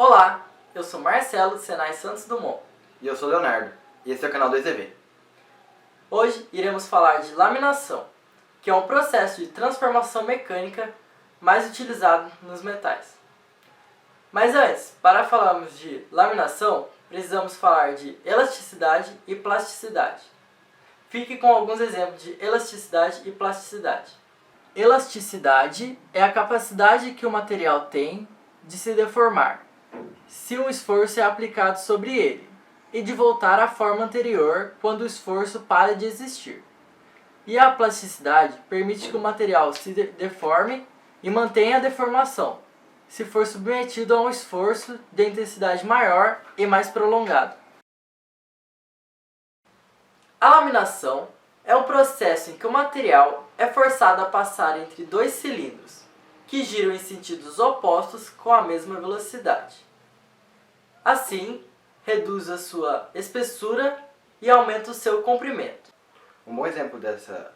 Olá, eu sou Marcelo, do Senai Santos Dumont. E eu sou Leonardo, e esse é o canal 2EV. Hoje iremos falar de laminação, que é um processo de transformação mecânica mais utilizado nos metais. Mas antes, para falarmos de laminação, precisamos falar de elasticidade e plasticidade. Fique com alguns exemplos de elasticidade e plasticidade. Elasticidade é a capacidade que o material tem de se deformar, se um esforço é aplicado sobre ele, e de voltar à forma anterior quando o esforço para de existir. E a plasticidade permite que o material se deforme e mantenha a deformação, se for submetido a um esforço de intensidade maior e mais prolongado. A laminação é um processo em que o material é forçado a passar entre dois cilindros, que giram em sentidos opostos com a mesma velocidade. Assim, reduz a sua espessura e aumenta o seu comprimento. Um bom exemplo dessa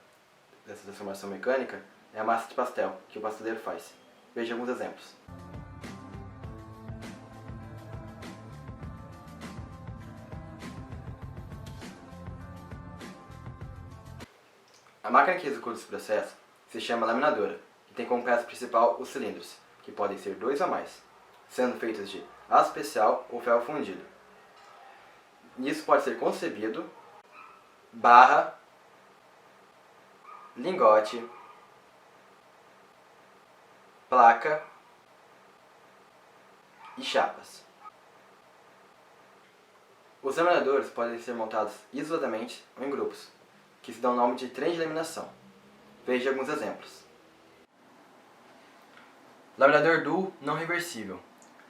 transformação mecânica é a massa de pastel, que o pasteleiro faz. Veja alguns exemplos. A máquina que executa esse processo se chama laminadora, e tem como peça principal os cilindros, que podem ser 2 ou mais, sendo feitos de aço especial ou ferro fundido. Isso pode ser concebido, barra, lingote, placa e chapas. Os laminadores podem ser montados isoladamente ou em grupos, que se dão o nome de trem de laminação. Veja alguns exemplos. Laminador duo não reversível.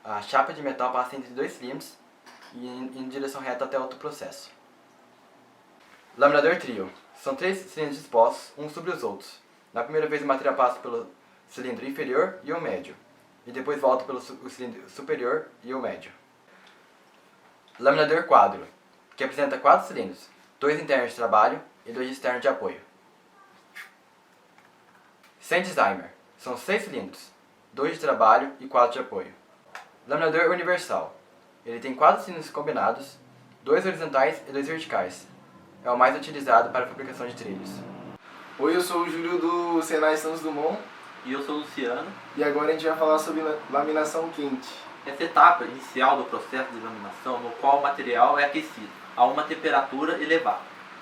A chapa de metal passa entre dois cilindros e em direção reta até outro processo. Laminador trio. São 3 cilindros dispostos uns sobre os outros. Na primeira vez o material passa pelo cilindro inferior e o médio, e depois volta pelo cilindro superior e o médio. Laminador quadro, que apresenta 4 cilindros, 2 internos de trabalho e 2 externos de apoio. Sandheimer. São 6 cilindros, 2 de trabalho e 4 de apoio. Laminador universal. Ele tem 4 cilindros combinados, 2 horizontais e 2 verticais. É o mais utilizado para a fabricação de trilhos. Oi, eu sou o Júlio do Senai Santos Dumont. E eu sou o Luciano. E agora a gente vai falar sobre laminação quente. Essa etapa inicial do processo de laminação, no qual o material é aquecido a uma temperatura elevada.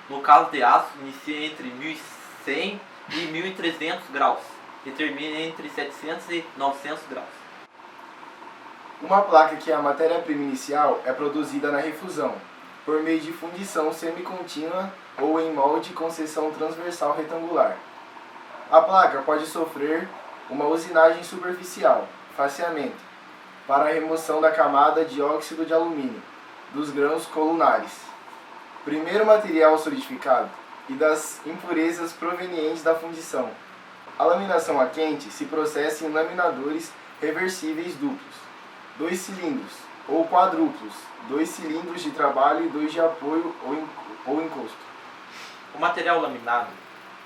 No caso de aço, inicia entre 1100 e 1300 graus e termina entre 700 e 900 graus. Uma placa, que é a matéria-prima inicial, é produzida na refusão, por meio de fundição semicontínua ou em molde com seção transversal retangular. A placa pode sofrer uma usinagem superficial, faceamento, para a remoção da camada de óxido de alumínio dos grãos colunares, primeiro material solidificado, e das impurezas provenientes da fundição. A laminação a quente se processa em laminadores reversíveis duplos, 2 cilindros, ou quadruplos, 2 cilindros de trabalho e 2 de apoio ou encosto. O material laminado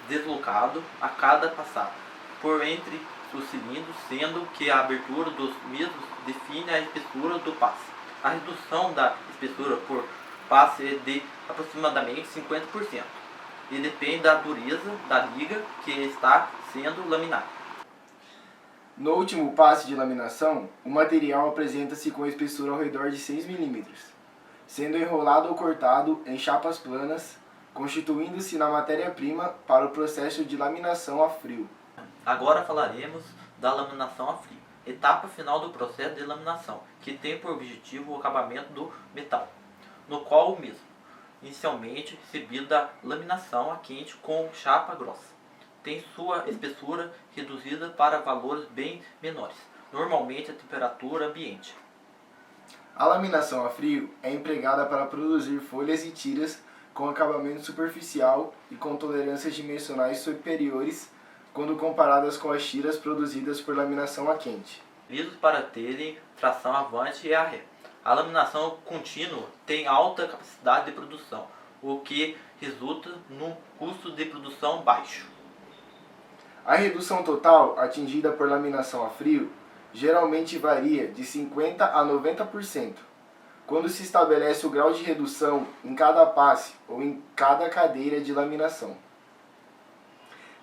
deslocado a cada passada por entre os cilindros, sendo que a abertura dos mesmos define a espessura do passe. A redução da espessura por passe é de aproximadamente 50% e depende da dureza da liga que está sendo laminada. No último passe de laminação, o material apresenta-se com espessura ao redor de 6 mm, sendo enrolado ou cortado em chapas planas, constituindo-se na matéria-prima para o processo de laminação a frio. Agora falaremos da laminação a frio, etapa final do processo de laminação, que tem por objetivo o acabamento do metal, no qual o mesmo, inicialmente recebido da laminação a quente com chapa grossa, tem sua espessura reduzida para valores bem menores, normalmente a temperatura ambiente. A laminação a frio é empregada para produzir folhas e tiras com acabamento superficial e com tolerâncias dimensionais superiores quando comparadas com as tiras produzidas por laminação a quente. Lisos para terem tração avante e a ré. A laminação contínua tem alta capacidade de produção, o que resulta num custo de produção baixo. A redução total atingida por laminação a frio geralmente varia de 50% a 90%, quando se estabelece o grau de redução em cada passe ou em cada cadeira de laminação.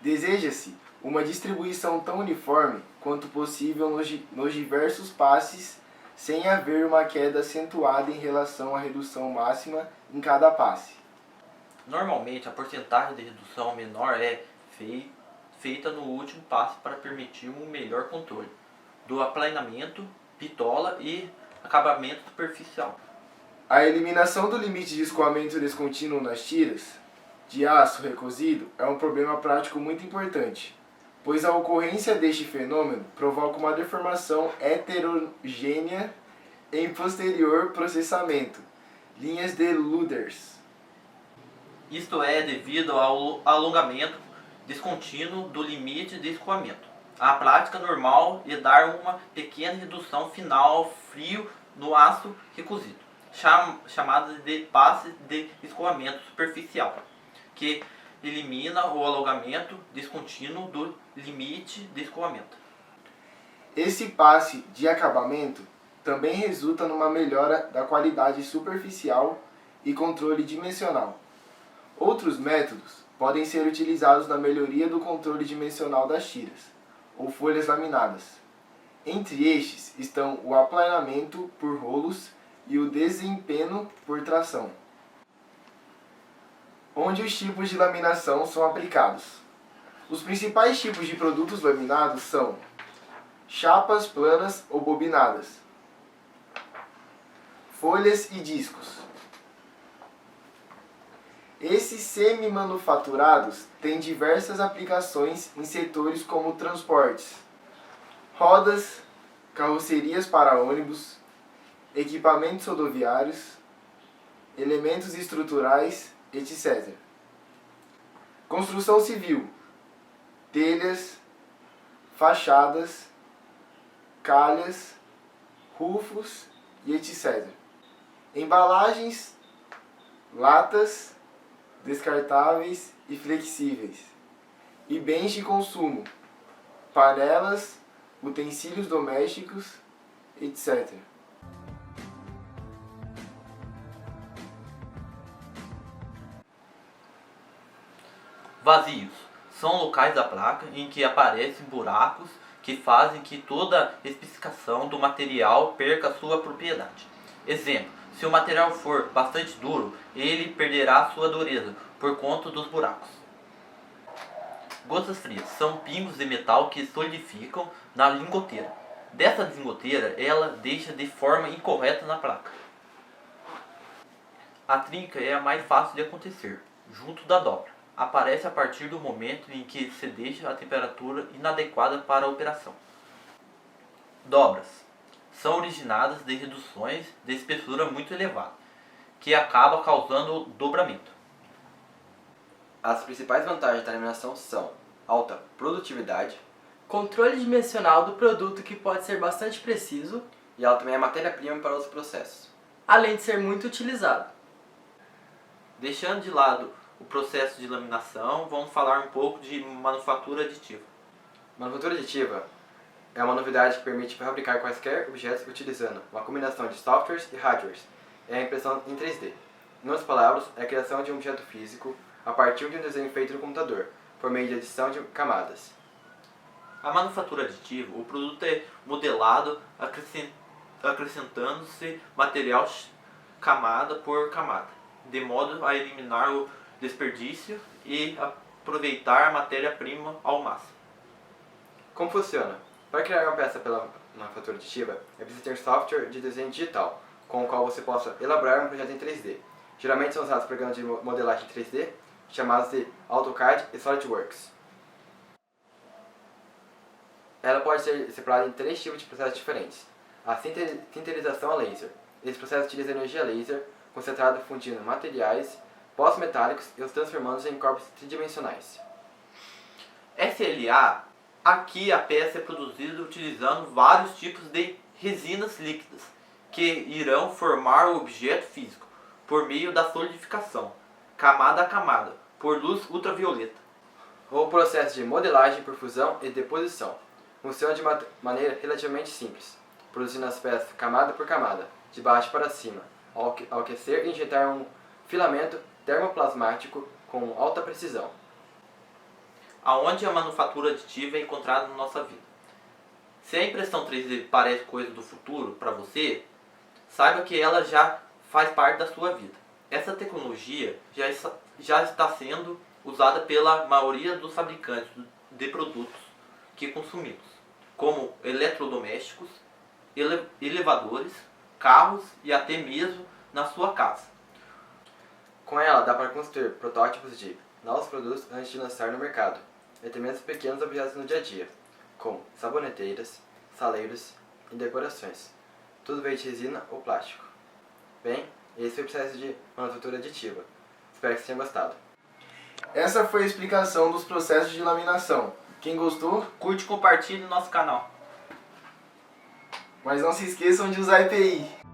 Deseja-se uma distribuição tão uniforme quanto possível nos diversos passes, sem haver uma queda acentuada em relação à redução máxima em cada passe. Normalmente, a porcentagem de redução menor é feita no último passo para permitir um melhor controle do aplanamento, bitola e acabamento superficial. A eliminação do limite de escoamento descontínuo nas tiras de aço recosido é um problema prático muito importante, pois a ocorrência deste fenômeno provoca uma deformação heterogênea em posterior processamento, linhas de Luders. Isto é devido ao alongamento descontínuo do limite de escoamento. A prática normal é dar uma pequena redução final frio no aço recosido, chamada de passe de escoamento superficial, que elimina o alongamento descontínuo do limite de escoamento. Esse passe de acabamento também resulta numa melhora da qualidade superficial e controle dimensional. Outros métodos podem ser utilizados na melhoria do controle dimensional das tiras, ou folhas laminadas. Entre estes estão o aplanamento por rolos e o desempeno por tração, onde os tipos de laminação são aplicados. Os principais tipos de produtos laminados são chapas planas ou bobinadas, folhas e discos. Esses semi-manufaturados têm diversas aplicações em setores como transportes, rodas, carrocerias para ônibus, equipamentos rodoviários, elementos estruturais, etc. Construção civil, telhas, fachadas, calhas, rufos e etc. Embalagens, latas, descartáveis e flexíveis, e bens de consumo, panelas, utensílios domésticos, etc. Vazios são locais da placa em que aparecem buracos que fazem que toda a especificação do material perca sua propriedade. Exemplo: se o material for bastante duro, ele perderá sua dureza por conta dos buracos. Gotas frias são pingos de metal que solidificam na lingoteira. Dessa lingoteira, ela deixa de forma incorreta na placa. A trinca é a mais fácil de acontecer, junto da dobra. Aparece a partir do momento em que se deixa a temperatura inadequada para a operação. Dobras são originadas de reduções de espessura muito elevada, que acaba causando dobramento. As principais vantagens da laminação são alta produtividade Controle dimensional do produto, que pode ser bastante preciso, e ela também é matéria-prima para os processos. além de ser muito utilizado. Deixando de lado o processo de laminação, vamos falar um pouco de manufatura aditiva. Manufatura aditiva é uma novidade que permite fabricar quaisquer objetos utilizando uma combinação de softwares e hardwares. É a impressão em 3D. Em outras palavras, é a criação de um objeto físico a partir de um desenho feito no computador, por meio de adição de camadas. A manufatura aditiva, o produto é modelado acrescentando-se material camada por camada, de modo a eliminar o desperdício e aproveitar a matéria-prima ao máximo. Como funciona? Para criar uma peça pela manufatura aditiva, é preciso ter software de desenho digital, com o qual você possa elaborar um projeto em 3D. Geralmente são usados programas de modelagem 3D, chamados de AutoCAD e SolidWorks. Ela pode ser separada em 3 tipos de processos diferentes. A sinterização a laser. Esse processo utiliza energia laser, concentrada fundindo materiais pós-metálicos e os transformando em corpos tridimensionais. SLA, aqui a peça é produzida utilizando vários tipos de resinas líquidas, que irão formar o objeto físico, por meio da solidificação, camada a camada, por luz ultravioleta. Ou processo de modelagem por fusão e deposição. Funciona de maneira relativamente simples, produzindo as peças camada por camada, de baixo para cima, ao aquecer e injetar um filamento termoplasmático com alta precisão. Aonde a manufatura aditiva é encontrada na nossa vida. Se a impressão 3D parece coisa do futuro para você, saiba que ela já faz parte da sua vida. Essa tecnologia já está sendo usada pela maioria dos fabricantes de produtos que consumimos, como eletrodomésticos, elevadores, carros e até mesmo na sua casa. Com ela dá para construir protótipos de novos produtos antes de lançar no mercado, e até mesmo pequenos objetos no dia a dia, como saboneteiras, saleiros e decorações, tudo feito de resina ou plástico. Bem, esse foi o processo de manufatura aditiva. Espero que vocês tenham gostado. Essa foi a explicação dos processos de laminação. Quem gostou, Curte e compartilhe no nosso canal. mas não se esqueçam de usar EPI.